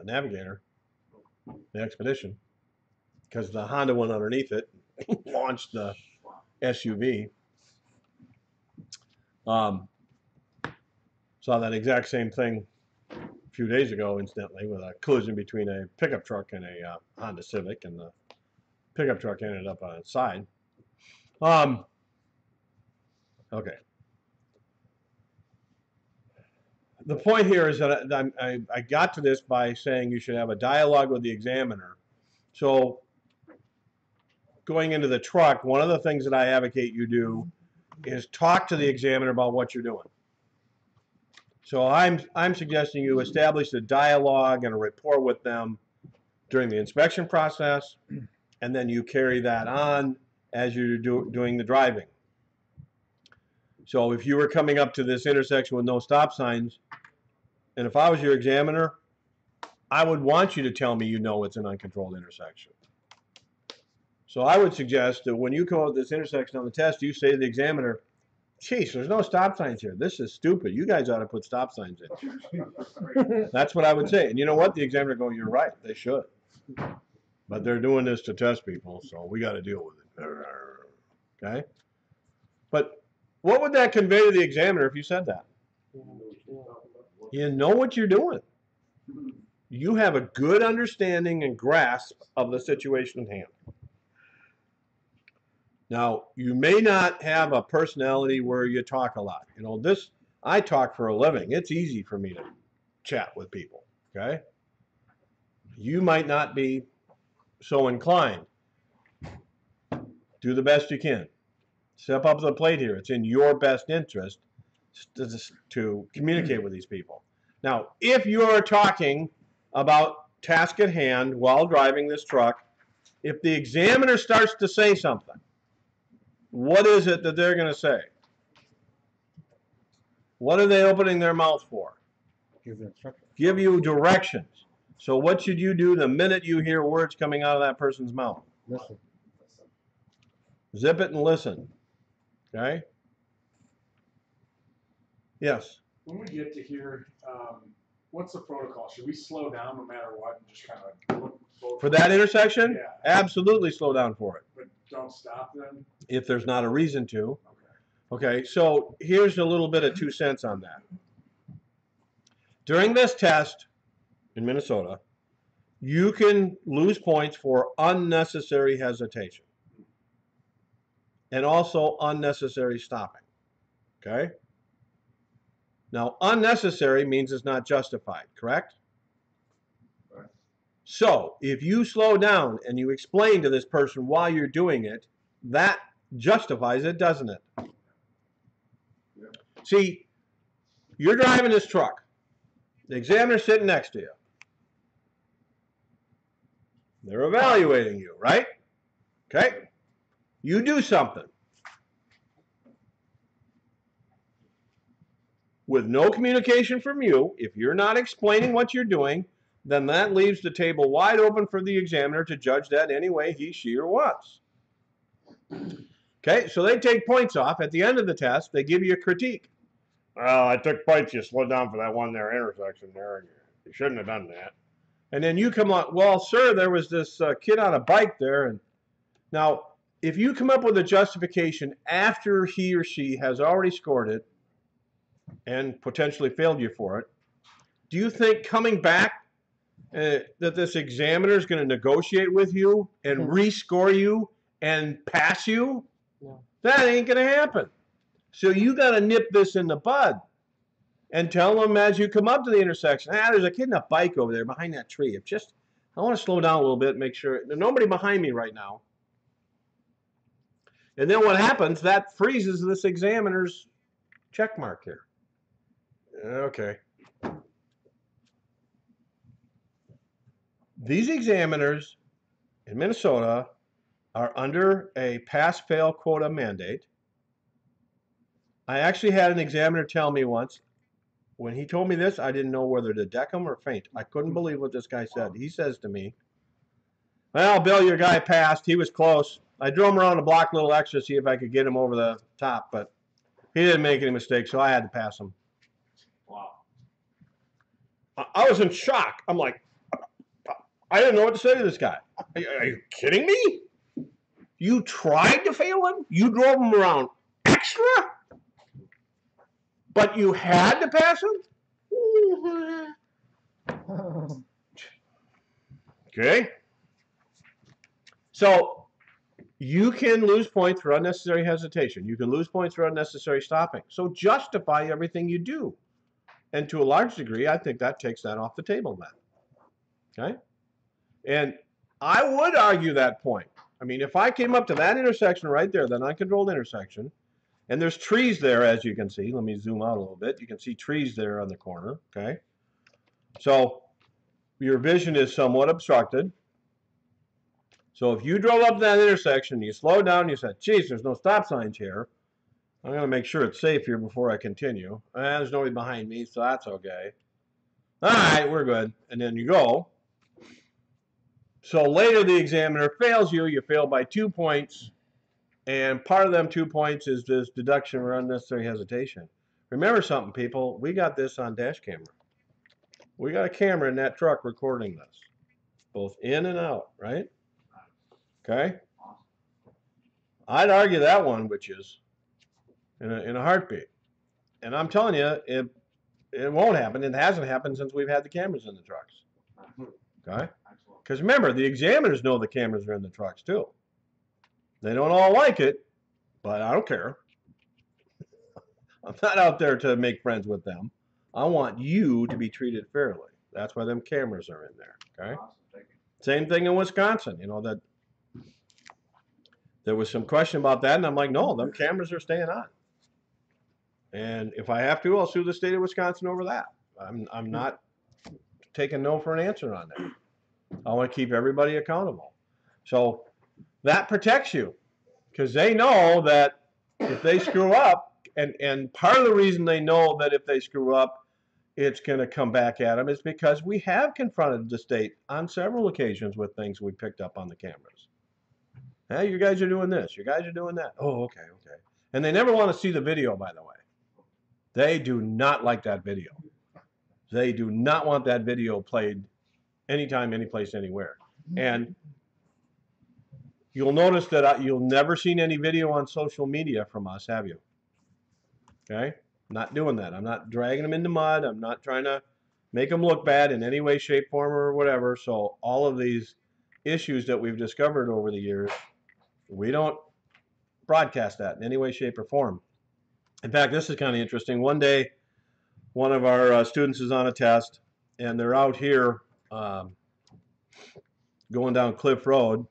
Navigator, the Expedition, because the Honda went underneath it, launched the SUV. Saw that exact same thing a few days ago, incidentally, with a collision between a pickup truck and a Honda Civic, and the pickup truck ended up on its side. Okay. The point here is that I got to this by saying you should have a dialogue with the examiner. So going into the truck, one of the things that I advocate you do is talk to the examiner about what you're doing. So I'm suggesting you establish a dialogue and a rapport with them during the inspection process, and then you carry that on as you're doing the driving. So if you were coming up to this intersection with no stop signs, and if I was your examiner, I would want you to tell me you know it's an uncontrolled intersection. So I would suggest that when you come up with this intersection on the test, you say to the examiner, "Geez, there's no stop signs here. This is stupid. You guys ought to put stop signs in." That's what I would say. And you know what? The examiner go, "You're right. They should. But they're doing this to test people, so we got to deal with it." Okay? But what would that convey to the examiner if you said that? You know what you're doing. You have a good understanding and grasp of the situation at hand. Now, you may not have a personality where you talk a lot. You know, I talk for a living. It's easy for me to chat with people, okay? You might not be so inclined. Do the best you can. Step up to the plate here. It's in your best interest to communicate with these people. Now, if you're talking about task at hand while driving this truck, if the examiner starts to say something, what is it that they're going to say? What are they opening their mouth for? Give the instructions. Give you directions. So what should you do the minute you hear words coming out of that person's mouth? Listen. Zip it and listen. Okay? Yes. When we get to here, what's the protocol? Should we slow down no matter what and just kind of look both For that intersection? Yeah. Absolutely slow down for it. But don't stop then? If there's not a reason to. Okay. Okay, so here's a little bit of 2 cents on that. During this test in Minnesota, you can lose points for unnecessary hesitation and also unnecessary stopping. Okay? Now, unnecessary means it's not justified, correct? Right. So, if you slow down and you explain to this person why you're doing it, that justifies it, doesn't it? Yeah. See, you're driving this truck. The examiner's sitting next to you. They're evaluating you, right? Okay? You do something. With no communication from you, if you're not explaining what you're doing, then that leaves the table wide open for the examiner to judge that any way he, she, or wants. Okay, so they take points off. At the end of the test, they give you a critique. Well, I took points. You slowed down for that one there intersection there. You shouldn't have done that. And then you come on, well, sir, there was this kid on a bike there. And now, if you come up with a justification after he or she has already scored it and potentially failed you for it, do you think coming back that this examiner is going to negotiate with you and rescore you and pass you? No. That ain't going to happen. So you got to nip this in the bud and tell them as you come up to the intersection, there's a kid in a bike over there behind that tree. I want to slow down a little bit and make sure there's nobody behind me right now. And then what happens, that freezes this examiner's check mark here. Okay. These examiners in Minnesota are under a pass-fail quota mandate. I actually had an examiner tell me once, when he told me this, I didn't know whether to deck him or faint. I couldn't believe what this guy said. He says to me, well, Bill, your guy passed. He was close. I drove him around the block a little extra to see if I could get him over the top, but he didn't make any mistakes, so I had to pass him. Wow. I was in shock. I'm like, I didn't know what to say to this guy. Are you kidding me? You tried to fail him? You drove him around extra? But you had to pass him? Okay. So you can lose points for unnecessary hesitation. You can lose points for unnecessary stopping. So justify everything you do. And to a large degree, I think that takes that off the table then. Okay? And I would argue that point. I mean, if I came up to that intersection right there, that uncontrolled intersection, and there's trees there, as you can see. Let me zoom out a little bit. You can see trees there on the corner, okay? So your vision is somewhat obstructed. So if you drove up to that intersection, you slowed down, you said, geez, there's no stop signs here. I'm going to make sure it's safe here before I continue. There's nobody behind me, so that's okay. All right, we're good. And then you go. So later the examiner fails you. You fail by 2 points. And part of them 2 points is this deduction or unnecessary hesitation. Remember something, people. We got this on dash camera. We got a camera in that truck recording this. Both in and out, right? Okay? I'd argue that one, which is in a heartbeat. And I'm telling you, it won't happen. It hasn't happened since we've had the cameras in the trucks. Okay? Because remember, the examiners know the cameras are in the trucks too. They don't all like it, but I don't care. I'm not out there to make friends with them. I want you to be treated fairly. That's why them cameras are in there, okay? Same thing in Wisconsin, you know, that there was some question about that, and I'm like, no, them cameras are staying on. And if I have to, I'll sue the state of Wisconsin over that. I'm not taking no for an answer on that. I want to keep everybody accountable. So that protects you, because they know that if they screw up, and part of the reason they know that if they screw up, it's going to come back at them is because we have confronted the state on several occasions with things we picked up on the cameras. Hey, you guys are doing this. You guys are doing that. Oh, okay, okay. And they never want to see the video, by the way. They do not like that video. They do not want that video played anytime, anyplace, anywhere. And you'll notice that you'll never seen any video on social media from us, have you? Okay? Not doing that. I'm not dragging them into mud. I'm not trying to make them look bad in any way, shape, form, or whatever. So all of these issues that we've discovered over the years, we don't broadcast that in any way, shape, or form. In fact, this is kind of interesting. One day, one of our students is on a test, and they're out here going down Cliff Road,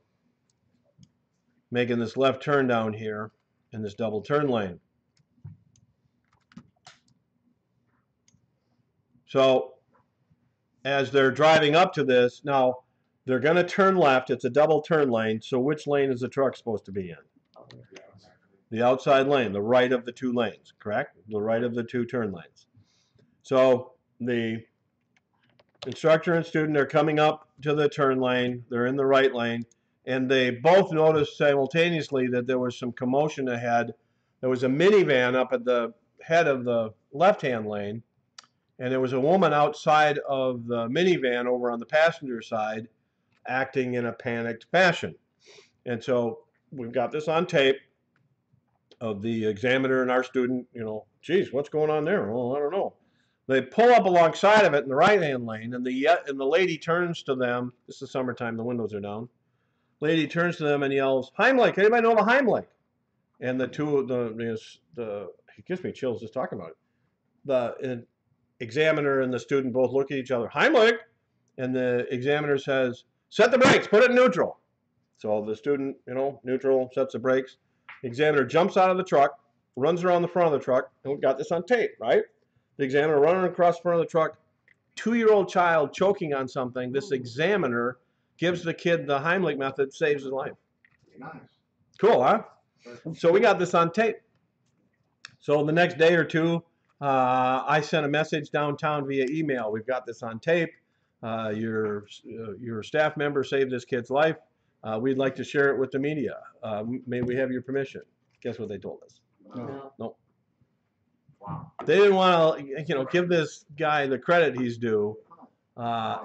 making this left turn down here in this double turn lane. So as they're driving up to this, now they're going to turn left. It's a double turn lane. So which lane is the truck supposed to be in? The outside lane, the right of the two lanes, correct? The right of the two turn lanes. So the instructor and student are coming up to the turn lane. They're in the right lane. And they both noticed simultaneously that there was some commotion ahead. There was a minivan up at the head of the left-hand lane. And there was a woman outside of the minivan over on the passenger side acting in a panicked fashion. And so we've got this on tape of the examiner and our student, you know, geez, what's going on there? Well, I don't know. They pull up alongside of it in the right-hand lane, and the lady turns to them. This is summertime, the windows are down. Lady turns to them and yells, Heimlich, anybody know of a Heimlich? And it gives me chills just talking about it. The examiner and the student both look at each other, Heimlich, and the examiner says, set the brakes, put it in neutral. So the student, you know, neutral, sets the brakes. The examiner jumps out of the truck, runs around the front of the truck, and we got this on tape, right? The examiner running across the front of the truck, 2-year-old child choking on something. This examiner gives the kid the Heimlich method, saves his life. Nice. Cool, huh? So we got this on tape. So the next day or two, I sent a message downtown via email. We've got this on tape. Your staff member saved this kid's life. We'd like to share it with the media. May we have your permission? Guess what they told us? No. Nope. Wow. They didn't want to, give this guy the credit he's due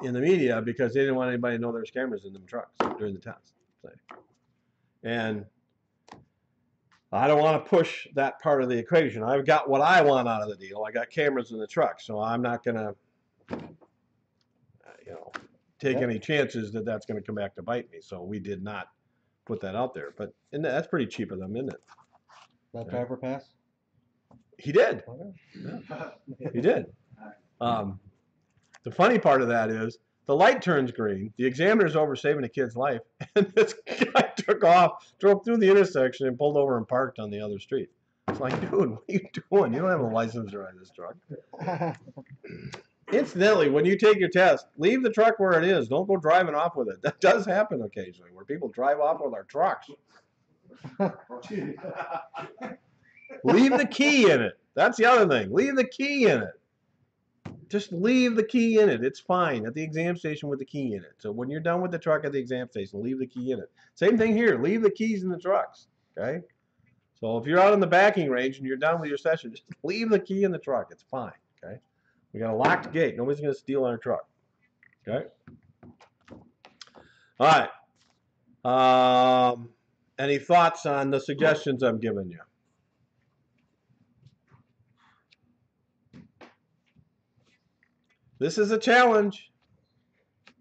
in the media because they didn't want anybody to know there's cameras in them trucks during the test. And I don't want to push that part of the equation. I've got what I want out of the deal. I got cameras in the truck, so I'm not going to, take any chances that that's going to come back to bite me. So we did not put that out there. But that's pretty cheap of them, isn't it? That driver pass? He did. He did. The funny part of that is the light turns green. The examiner's over saving a kid's life, and this guy took off, drove through the intersection, and pulled over and parked on the other street. It's like, dude, what are you doing? You don't have a license to ride this truck. Incidentally, when you take your test, leave the truck where it is. Don't go driving off with it. That does happen occasionally, where people drive off with our trucks. Leave the key in it. That's the other thing. Leave the key in it. Just leave the key in it. It's fine at the exam station with the key in it. So when you're done with the truck at the exam station, leave the key in it. Same thing here. Leave the keys in the trucks. Okay? So if you're out on the backing range and you're done with your session, just leave the key in the truck. It's fine. Okay? We got a locked gate. Nobody's going to steal our truck. Okay? All right. Any thoughts on the suggestions I'm giving you? This is a challenge.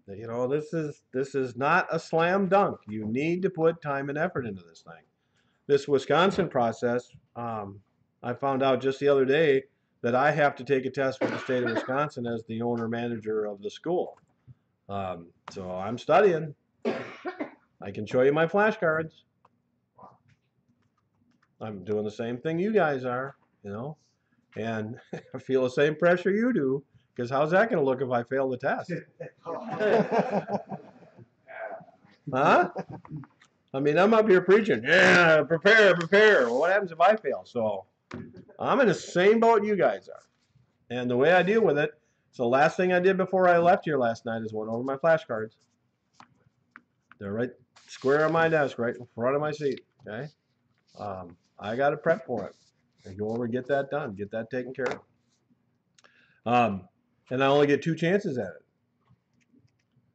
This is not a slam dunk. You need to put time and effort into this thing. This Wisconsin process, I found out just the other day that I have to take a test for the state of Wisconsin as the owner-manager of the school. So I'm studying. I can show you my flashcards. I'm doing the same thing you guys are, and I feel the same pressure you do, because how's that going to look if I fail the test? Huh? I mean, I'm up here preaching, yeah, prepare. Well, what happens if I fail? So I'm in the same boat you guys are. And the way I deal with it, so the last thing I did before I left here last night is went over my flashcards. They're right square on my desk, right in front of my seat, okay? I got to prep for it and go over and get that done, get that taken care of. And I only get 2 chances at it.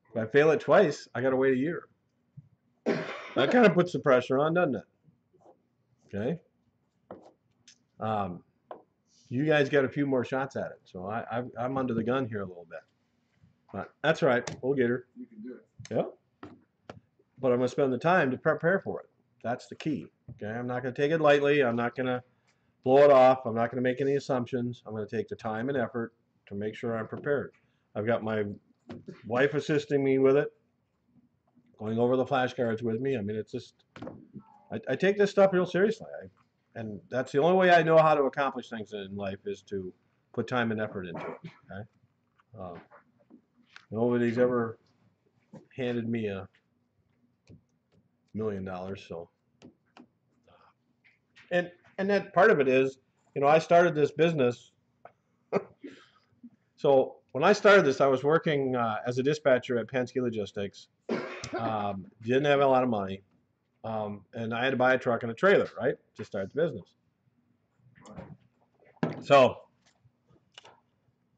If I fail it twice, I got to wait a year. That kind of puts the pressure on, doesn't it? Okay. You guys got a few more shots at it, so I'm under the gun here a little bit. But that's all right. We'll get her. You can do it. Yep. But I'm going to spend the time to prepare for it. That's the key. Okay. I'm not going to take it lightly. I'm not going to blow it off. I'm not going to make any assumptions. I'm going to take the time and effort to make sure I'm prepared. I've got my wife assisting me with it, going over the flashcards with me. I mean, it's just, I take this stuff real seriously. And that's the only way I know how to accomplish things in life is to put time and effort into it. Okay? Nobody's ever handed me $1 million, so. And that part of it is, I started this business. So when I started this, I was working as a dispatcher at Penske Logistics. Didn't have a lot of money. And I had to buy a truck and a trailer, right, to start the business. So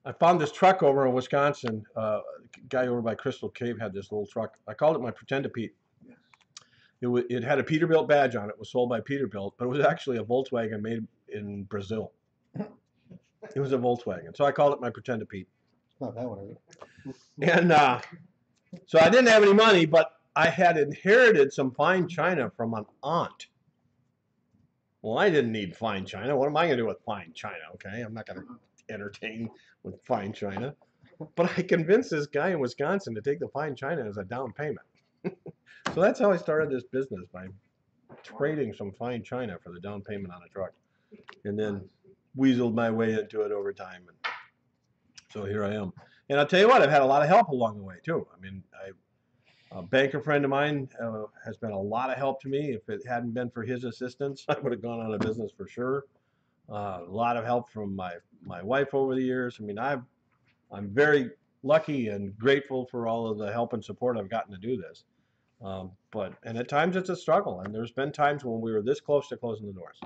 I found this truck over in Wisconsin. A guy over by Crystal Cave had this little truck. I called it my Pretend-A-Pete. It had a Peterbilt badge on it. It was sold by Peterbilt, but it was actually a Volkswagen made in Brazil. It was a Volkswagen. So I called it my Pretend-A-Pete. It's not that one, is it? And so I didn't have any money, but I had inherited some fine china from an aunt. Well, I didn't need fine china. What am I going to do with fine china? Okay, I'm not going to entertain with fine china. But I convinced this guy in Wisconsin to take the fine china as a down payment. So that's how I started this business, by trading some fine china for the down payment on a truck, and then weaseled my way into it over time. And so here I am. And I'll tell you what, I've had a lot of help along the way too. I mean, a banker friend of mine has been a lot of help to me. If it hadn't been for his assistance, I would have gone out of business for sure. A lot of help from my wife over the years. I mean, I'm very lucky and grateful for all of the help and support I've gotten to do this. And at times it's a struggle, and there's been times when we were this close to closing the doors.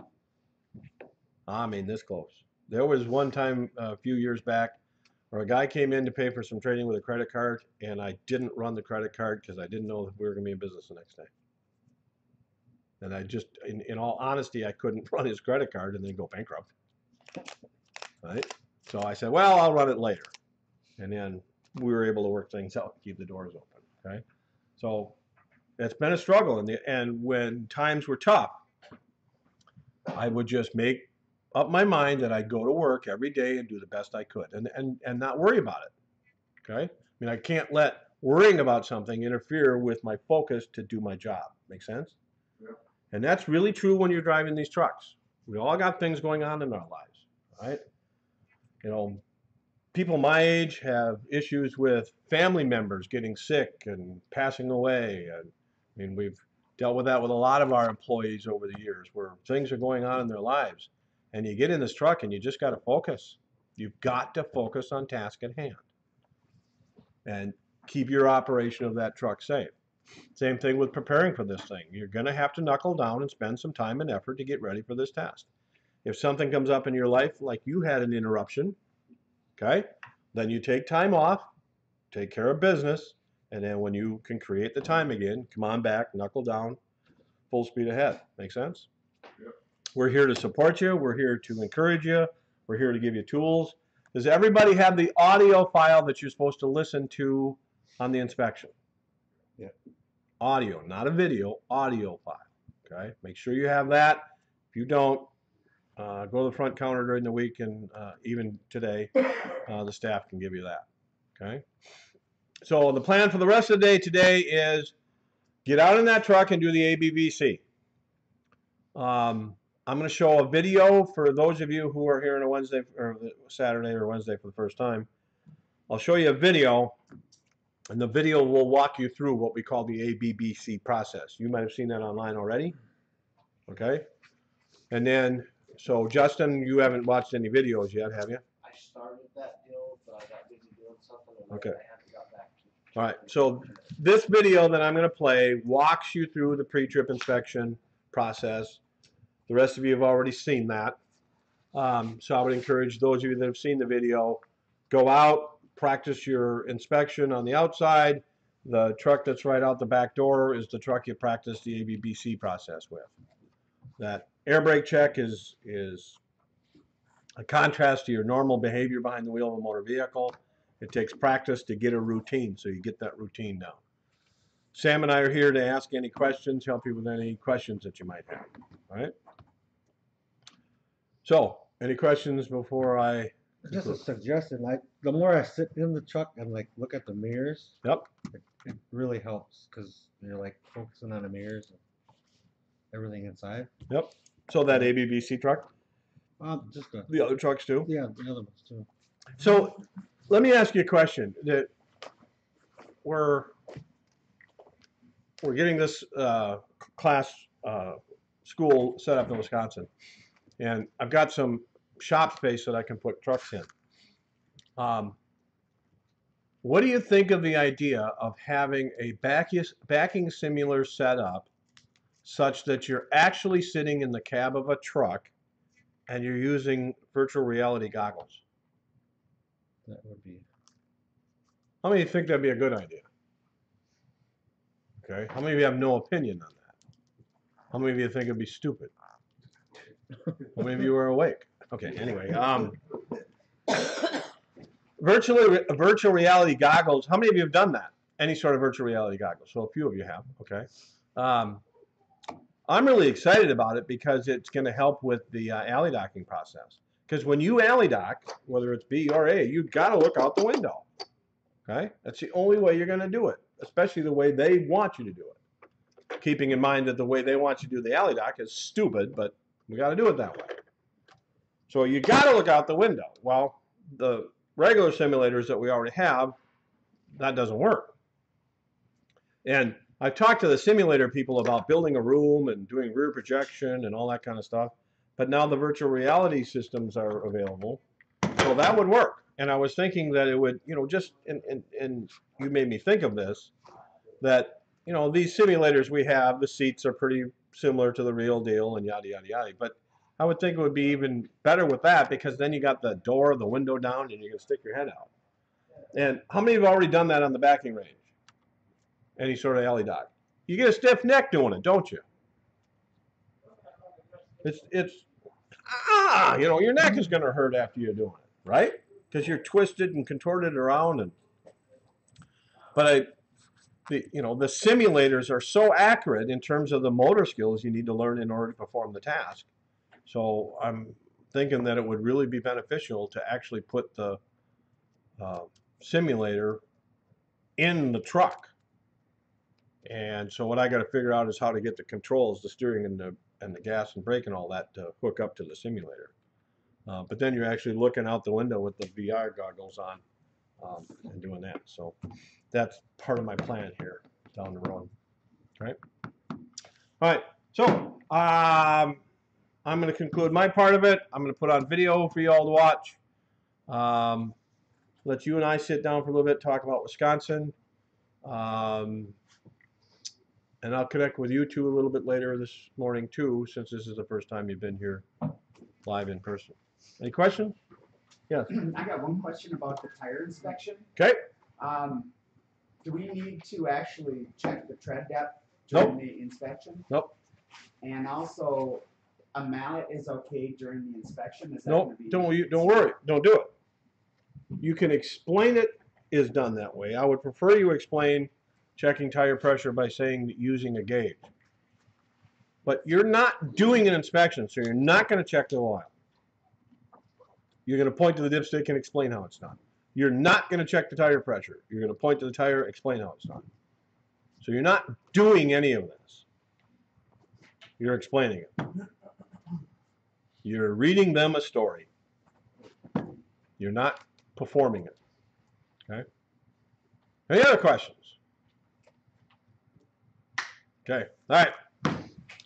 I mean, this close. There was one time a few years back where a guy came in to pay for some trading with a credit card, and I didn't run the credit card because I didn't know if we were going to be in business the next day. And I just, in all honesty, I couldn't run his credit card and then go bankrupt. Right? So I said, well, I'll run it later. And then we were able to work things out, keep the doors open. Okay? So it's been a struggle. And when times were tough, I would just make up my mind that I'd go to work every day and do the best I could and not worry about it. Okay? I mean, I can't let worrying about something interfere with my focus to do my job. Make sense? Yeah. And that's really true when you're driving these trucks. We all got things going on in our lives, right? You know, people my age have issues with family members getting sick and passing away. And I mean, we've dealt with that with a lot of our employees over the years where things are going on in their lives. And you get in this truck and you just got to focus. You've got to focus on task at hand and keep your operation of that truck safe. Same thing with preparing for this thing. You're going to have to knuckle down and spend some time and effort to get ready for this test. If something comes up in your life, like you had an interruption, okay, then you take time off, take care of business, and then when you can create the time again, come on back, knuckle down, full speed ahead. Make sense? Yep. We're here to support you. We're here to encourage you. We're here to give you tools. Does everybody have the audio file that you're supposed to listen to on the inspection? Yeah. Audio, not a video, audio file. Okay, make sure you have that. If you don't, go to the front counter during the week and even today, the staff can give you that. Okay. So the plan for the rest of the day today is get out in that truck and do the ABVC. I'm going to show a video for those of you who are here on a Wednesday or Saturday or Wednesday for the first time. I'll show you a video, and the video will walk you through what we call the ABBC process. You might have seen that online already. Okay? And then, so Justin, you haven't watched any videos yet, have you? I started that deal, but I got busy doing something and Okay. I haven't got back to it. All right, so this video that I'm going to play walks you through the pre-trip inspection process. The rest of you have already seen that. So I would encourage those of you that have seen the video, go out, practice your inspection on the outside. The truck that's right out the back door is the truck you practice the ABBC process with. That air brake check is a contrast to your normal behavior behind the wheel of a motor vehicle. It takes practice to get a routine, so you get that routine down. Sam and I are here to ask any questions, help you with any questions that you might have. All right? So, any questions before I... Just a suggestion, like the more I sit in the truck and like look at the mirrors, Yep. it really helps because you're like focusing on the mirrors and everything inside. Yep. So that ABBC truck? Just The other trucks too? yeah, the other ones too. So, let me ask you a question. That we're getting this class school set up in Wisconsin, and I've got some shop space that I can put trucks in. What do you think of the idea of having a backing simulator set up such that you're actually sitting in the cab of a truck and you're using virtual reality goggles? That would be. How many of you think that'd be a good idea? Okay. How many of you have no opinion on that? How many of you think it'd be stupid? How many of you are awake? Okay, anyway. Virtual reality goggles, how many of you have done that? Any sort of virtual reality goggles? So a few of you have, okay. I'm really excited about it because it's going to help with the alley docking process. Because when you alley dock, whether it's B or A, you've got to look out the window. Okay? That's the only way you're going to do it, especially the way they want you to do it. keeping in mind that the way they want you to do the alley dock is stupid, but we got to do it that way. So you got to look out the window. Well, the regular simulators that we already have, that doesn't work. And I've talked to the simulator people about building a room and doing rear projection and all that kind of stuff. But now the virtual reality systems are available. So that would work. And I was thinking that it would, you know, just, and you made me think of this, that, you know, these simulators we have, the seats are pretty similar to the real deal and yada, yada, yada. But I would think it would be even better with that, because then you got the door, the window down, and you can stick your head out. And how many have already done that on the backing range? Any sort of alley dock? You get a stiff neck doing it, don't you? It's you know, your neck is going to hurt after you're doing it, right? Because you're twisted and contorted around. But you know, the simulators are so accurate in terms of the motor skills you need to learn in order to perform the task. So I'm thinking that it would really be beneficial to actually put the simulator in the truck. And so what I got to figure out is how to get the controls, the steering and the gas and brake and all that to hook up to the simulator. But then you're actually looking out the window with the VR goggles on and doing that. So that's part of my plan here down the road. Right? All right. So I'm going to conclude my part of it. I'm going to put on video for you all to watch. Let you and I sit down for a little bit, talk about Wisconsin. And I'll connect with you two a little bit later this morning too, since this is the first time you've been here live in person. Any questions? Yes. I got one question about the tire inspection. Okay. Do we need to actually check the tread depth during Nope. the inspection? Nope. And also, a mallet is okay during the inspection? Is that Nope. gonna be Don't worry. Don't do it. You can explain it is done that way. I would prefer you explain checking tire pressure by saying using a gauge. But you're not doing an inspection, so you're not going to check the oil. You're going to point to the dipstick and explain how it's done. You're not going to check the tire pressure. You're going to point to the tire, explain how it's done. So you're not doing any of this. You're explaining it. You're reading them a story. You're not performing it. Okay? Any other questions? Okay. All right.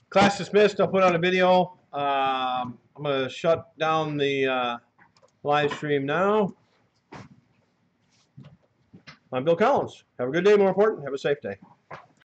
Class dismissed. I'll put out a video. I'm going to shut down the live stream now. I'm Bill Collins. Have a good day. More important, have a safe day.